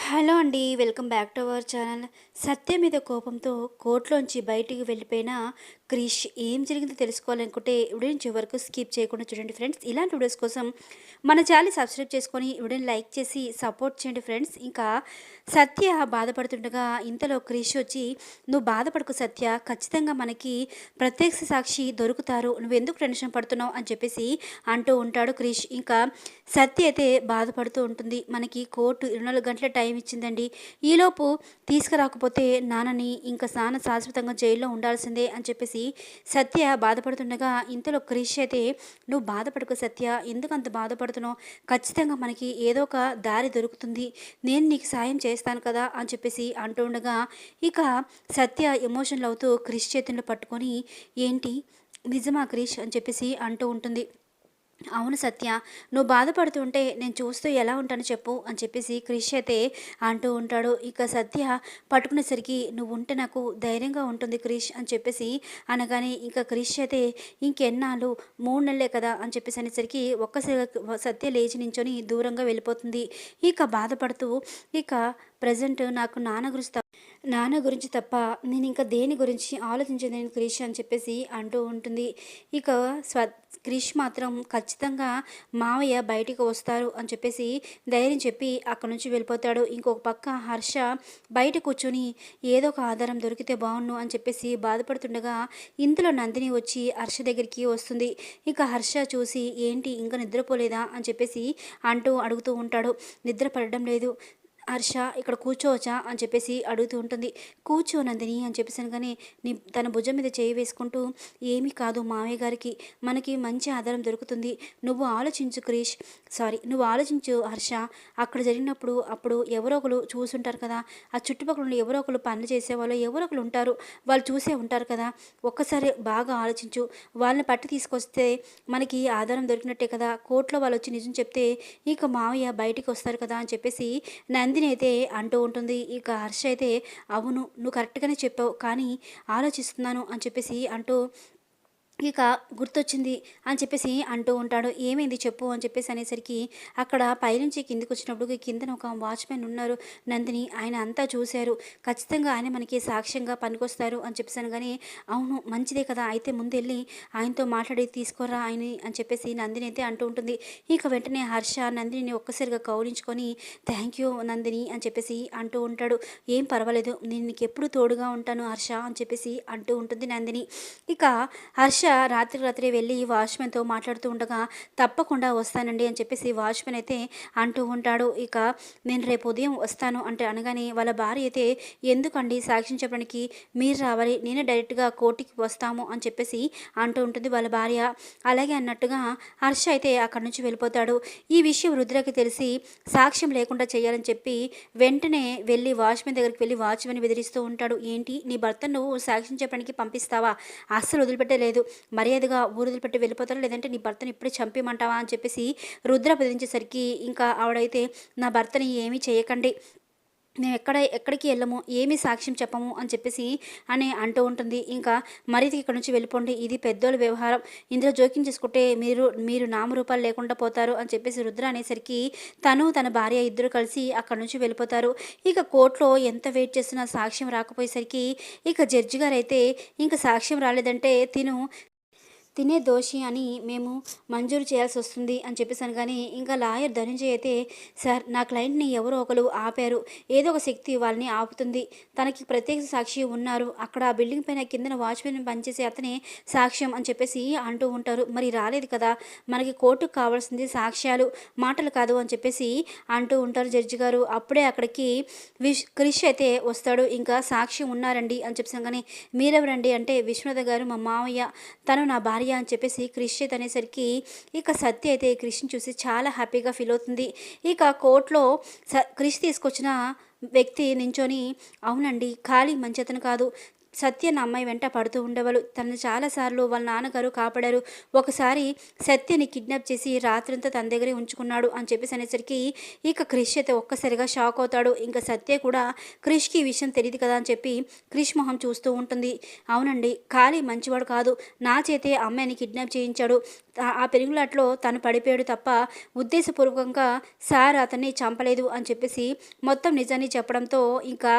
Hello అండి. Welcome back to our channel. Satya మీద కోపంతో కోర్టులోంచి బయటికి వెళ్ళిపోయిన క్రిష్ ఏం జరిగిందో తెలుసుకోవాలనుకుంటే వీడియోని చివరకు స్కిప్ చేయకుండా చూడండి ఫ్రెండ్స్. ఇలాంటి వీడియోస్ కోసం మన ఛానల్ సబ్స్క్రైబ్ చేసుకొని వీడియోని లైక్ చేసి సపోర్ట్ చేయండి ఫ్రెండ్స్. ఇంకా సత్య బాధపడుతుండగా ఇంతలో క్రిష్ వచ్చి, "నువ్వు బాధపడకు సత్య, ఖచ్చితంగా మనకి ప్రత్యక్ష సాక్షి దొరుకుతారు, నువ్వెందుకు టెన్షన్ పడుతున్నావు" అని చెప్పేసి అంటూ ఉంటాడు క్రిష్. ఇంకా సత్య అయితే బాధపడుతూ ఉంటుంది. మనకి కోర్టు 24 గంటల టైం ఇచ్చిందండి, ఈలోపు తీసుకురాకపోతే నాన్నని ఇంకా శాశ్వతంగా జైల్లో ఉండాల్సిందే అని చెప్పేసి సత్య బాధపడుతుండగా ఇంతలో క్రిష్ అయితే, "నువ్వు బాధపడకు సత్య, ఎందుకు అంత బాధపడుతున్నావు, ఖచ్చితంగా మనకి ఏదో ఒక దారి దొరుకుతుంది, నేను నీకు సాయం చేస్తాను కదా" అని చెప్పేసి అంటూ ఉండగా ఇక సత్య ఎమోషనల్ అవుతూ క్రిష్ చేతుల్లో పట్టుకొని, "ఏంటి నిజమా క్రిష్" అని చెప్పేసి అంటూ ఉంటుంది. "అవును సత్య, నువ్వు బాధపడుతుంటే నేను చూస్తూ ఎలా ఉంటాను చెప్పు" అని చెప్పేసి క్రిష్ అయితే అంటూ ఉంటాడు. ఇక సత్య పట్టుకునేసరికి, "నువ్వు ఉంటే నాకు ధైర్యంగా ఉంటుంది క్రిష్" అని చెప్పేసి అనగానే ఇంకా క్రిష్ అయితే, "ఇంకెన్నాళ్ళు, 3 నెలలే కదా" అని చెప్పేసి అనేసరికి ఒక్కసారిగా సత్య లేచి నించొని దూరంగా వెళ్ళిపోతుంది. ఇక బాధపడుతూ, "ఇక ప్రజెంట్ నాకు నాన్న గురించి తప్ప నేను ఇంకా దేని గురించి ఆలోచించలేను క్రిష్" అని చెప్పేసి అంటూ ఉంటుంది. ఇక క్రిష్ మాత్రం ఖచ్చితంగా మావయ్య బయటికి వస్తారు అని చెప్పేసి ధైర్యం చెప్పి అక్కడి నుంచి వెళ్ళిపోతాడు. ఇంకొక పక్క హర్ష బయట కూర్చొని ఏదో ఒక ఆధారం దొరికితే బాగుండు అని చెప్పేసి బాధపడుతుండగా ఇంతలో నందిని వచ్చి హర్ష దగ్గరికి వస్తుంది. ఇక హర్ష చూసి, "ఏంటి ఇంకా నిద్రపోలేదా" అని చెప్పేసి అడుగుతూ ఉంటాడు. "నిద్ర పడడం లేదు హర్ష, ఇక్కడ కూర్చోవచ్చా" అని చెప్పేసి అడుగుతూ ఉంటుంది. "కూర్చో నందిని" అని చెప్పేసి అనగానే తన భుజం మీద చేయి వేసుకుంటూ, "ఏమీ కాదు మావయ్య గారికి, మనకి మంచి ఆధారం దొరుకుతుంది, నువ్వు ఆలోచించు క్రిష్, నువ్వు ఆలోచించు హర్ష, అక్కడ జరిగినప్పుడు అప్పుడు ఎవరో ఒకరు చూసుంటారు కదా, ఆ చుట్టుపక్కల ఎవరో ఒకరు పనులు చేసేవాళ్ళు ఎవరో ఒకరు ఉంటారు, వాళ్ళు చూసే ఉంటారు కదా, ఒక్కసారి బాగా ఆలోచించు, వాళ్ళని పట్టి తీసుకొస్తే మనకి ఆధారం దొరికినట్టే కదా, కోర్టులో వాళ్ళు వచ్చి నిజం చెప్తే ఇక మావయ్య బయటికి వస్తారు కదా" అని చెప్పేసి నందిని అయితే అంటూ ఉంటుంది. ఇక హర్ష అయితే, "అవును, నువ్వు కరెక్ట్గానే చెప్పావు, కానీ ఆలోచిస్తున్నాను" అని చెప్పేసి అంటూ ఇక గుర్తొచ్చింది అని చెప్పేసి అంటూ ఉంటాడు. "ఏమైంది చెప్పు" అని చెప్పేసి అనేసరికి అక్కడ పైనుంచి కిందికి వచ్చినప్పుడు కిందన ఒక వాచ్మెన్ ఉన్నారు నందిని, ఆయన అంతా చూశారు, ఖచ్చితంగా ఆయన మనకి సాక్ష్యంగా పనికొస్తారు అని చెప్పేసాను. కానీ "అవును, మంచిదే కదా, అయితే ముందెళ్ళి ఆయనతో మాట్లాడి తీసుకోరా ఆయన్ని" అని చెప్పేసి నందిని అయితే అంటూ ఉంటుంది. ఇక వెంటనే హర్ష నందిని ఒక్కసారిగా కౌలించుకొని, "థ్యాంక్ యూ నందిని" అని చెప్పేసి అంటూ ఉంటాడు. "ఏం పర్వాలేదు, నేను నీకు ఎప్పుడు తోడుగా ఉంటాను హర్ష" అని చెప్పేసి అంటూ ఉంటుంది నందిని. ఇక హర్ష రాత్రికి రాత్రి వెళ్ళి వాచ్మెన్తో మాట్లాడుతూ ఉండగా, "తప్పకుండా వస్తానండి" అని చెప్పేసి వాచ్మెన్ అయితే అంటూ ఉంటాడు. ఇక "నేను రేపు ఉదయం వస్తాను" అంటే అనగానే వాళ్ళ భార్య అయితే, "ఎందుకండి సాక్ష్యం చెప్పడానికి మీరు రావాలి, నేనే డైరెక్ట్గా కోర్టుకి వస్తాము" అని చెప్పేసి అంటూ ఉంటుంది వాళ్ళ భార్య. అలాగే అన్నట్టుగా హర్ష అయితే అక్కడి నుంచి వెళ్ళిపోతాడు. ఈ విషయం రుద్రకి తెలిసి సాక్ష్యం లేకుండా చేయాలని చెప్పి వెంటనే వెళ్ళి వాచ్మెన్ దగ్గరికి వెళ్ళి వాచ్మెన్ బెదిరిస్తూ ఉంటాడు. "ఏంటి, నీ భర్తను నువ్వు సాక్ష్యం చెప్పడానికి పంపిస్తావా, అస్సలు వదిలిపెట్టలేదు, మర్యాదగా ఊరు వదిలిపెట్టి వెళ్ళిపోతారా, లేదంటే నీ భర్తని ఇప్పుడే చంపేయమంటావా" అని చెప్పేసి రుద్ర బెదిరించేసరికి ఇంకా ఆవిడైతే, "నా భర్తని ఏమీ చేయకండి, మేము ఎక్కడికి వెళ్ళము, ఏమీ సాక్ష్యం చెప్పము" అని చెప్పేసి అంటూ ఉంటుంది. ఇంకా "మరీది ఇక్కడి నుంచి వెళ్ళిపోండి, ఇది పెద్దోళ్ళ వ్యవహారం, ఇందులో జోక్యం చేసుకుంటే మీరు మీరు నామరూపాలు లేకుండా పోతారు" అని చెప్పేసి రుద్ర అనేసరికి తను తన భార్య ఇద్దరు కలిసి అక్కడి నుంచి వెళ్ళిపోతారు. ఇక కోర్టులో ఎంత వెయిట్ చేసినా సాక్ష్యం రాకపోయేసరికి ఇక జడ్జి గారు అయితే, "ఇంక సాక్ష్యం రాలేదంటే తినే దోషి అని మేము మంజూరు చేయాల్సి వస్తుంది" అని చెప్పేసాను. కానీ ఇంకా లాయర్ ధనంజయ్ అయితే, "సార్, నా క్లయింట్ని ఎవరో ఒకరు ఆపారు, ఏదో ఒక శక్తి వాళ్ళని ఆపుతుంది, తనకి ప్రత్యక్ష సాక్షి ఉన్నారు, అక్కడ ఆ బిల్డింగ్ పైన కిందన వాచ్మెన్ పనిచేసే అతనే సాక్ష్యం" అని చెప్పేసి అంటూ ఉంటారు. "మరి రాలేదు కదా, మనకి కోర్టుకు కావాల్సింది సాక్ష్యాలు, మాటలు కాదు" అని చెప్పేసి అంటూ ఉంటారు జడ్జి గారు. అప్పుడే అక్కడికి క్రిష్ అయితే వస్తాడు. ఇంకా "సాక్ష్యం ఉన్నారండి" అని చెప్పేసాను. కానీ "మీరెవరండి" అంటే, "విశ్వనాథ గారు మా మావయ్య, తను నా భార్య" అని చెప్పేసి క్రిష్ అయితే అనేసరికి ఇక సత్య అయితే క్రిష్ని చూసి చాలా హ్యాపీగా ఫీల్ అవుతుంది. ఇక కోర్టులో క్రిష్ తీసుకొచ్చిన వ్యక్తి నించొని, "అవునండి, ఖాళీ మంచి అతను కాదు, సత్య నా అమ్మాయి వెంట పడుతూ ఉండేవాళ్ళు. తనని చాలాసార్లు వాళ్ళ నాన్నగారు కాపాడారు. ఒకసారి సత్యని కిడ్నాప్ చేసి రాత్రంతా తన దగ్గరే ఉంచుకున్నాడు అని చెప్పేసి అనేసరికి ఇక క్రిష్ అయితే ఒక్కసారిగా షాక్ అవుతాడు. ఇంకా సత్య కూడా క్రిష్కి ఈ విషయం తెలియదు కదా అని చెప్పి క్రిష్ మొహం చూస్తూ ఉంటుంది. అవునండి, ఖాళీ మంచివాడు కాదు, నా చేతే అమ్మాయిని కిడ్నాప్ చేయించాడు. ఆ పెరుగులాట్లో తను పడిపోయాడు తప్ప ఉద్దేశపూర్వకంగా సార్ అతన్ని చంపలేదు అని చెప్పేసి మొత్తం నిజాన్ని చెప్పడంతో ఇంకా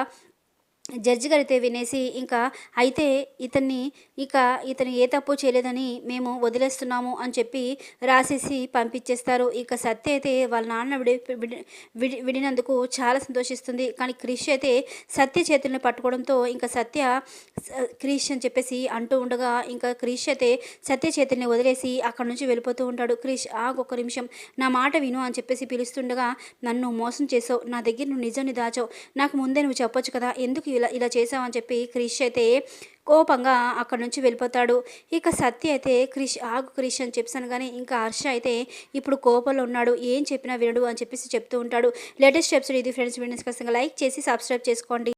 జడ్జి గారైతే వినేసి ఇంకా అయితే ఇతను ఏ తప్పు చేయలేదని మేము వదిలేస్తున్నాము అని చెప్పి రాసేసి పంపించేస్తారు. ఇక సత్య అయితే వాళ్ళ నాన్న విడినందుకు చాలా సంతోషిస్తుంది. కానీ క్రిష్ అయితే సత్య చేతులను పట్టుకోవడంతో ఇంకా సత్య క్రిష్ అని చెప్పేసి అంటూ ఉండగా ఇంకా క్రిష్ అయితే సత్య చేతుల్ని వదిలేసి అక్కడ నుంచి వెళ్ళిపోతూ ఉంటాడు. క్రిష్ ఆగు ఒక్క నిమిషం, నా మాట విను అని చెప్పేసి పిలుస్తుండగా, నన్ను మోసం చేసావు, నా దగ్గర నువ్వు నిజాన్ని దాచావు, నాకు ముందే నువ్వు చెప్పొచ్చు కదా, ఎందుకు ఇలా చేసావని చెప్పి క్రిష్ అయితే కోపంగా అక్కడి నుంచి వెళ్ళిపోతాడు. ఇక సత్య అయితే ఆగు క్రిష్ అని చెప్పాను కానీ ఇంకా హర్ష అయితే ఇప్పుడు కోపంలో ఉన్నాడు, ఏం చెప్పినా వినడు అని చెప్పేసి చెప్తూ ఉంటాడు. లేటెస్ట్ ఎపిసోడ్ ఇది ఫ్రెండ్స్. వీడియోస్ ఖచ్చితంగా లైక్ చేసి సబ్స్క్రైబ్ చేసుకోండి.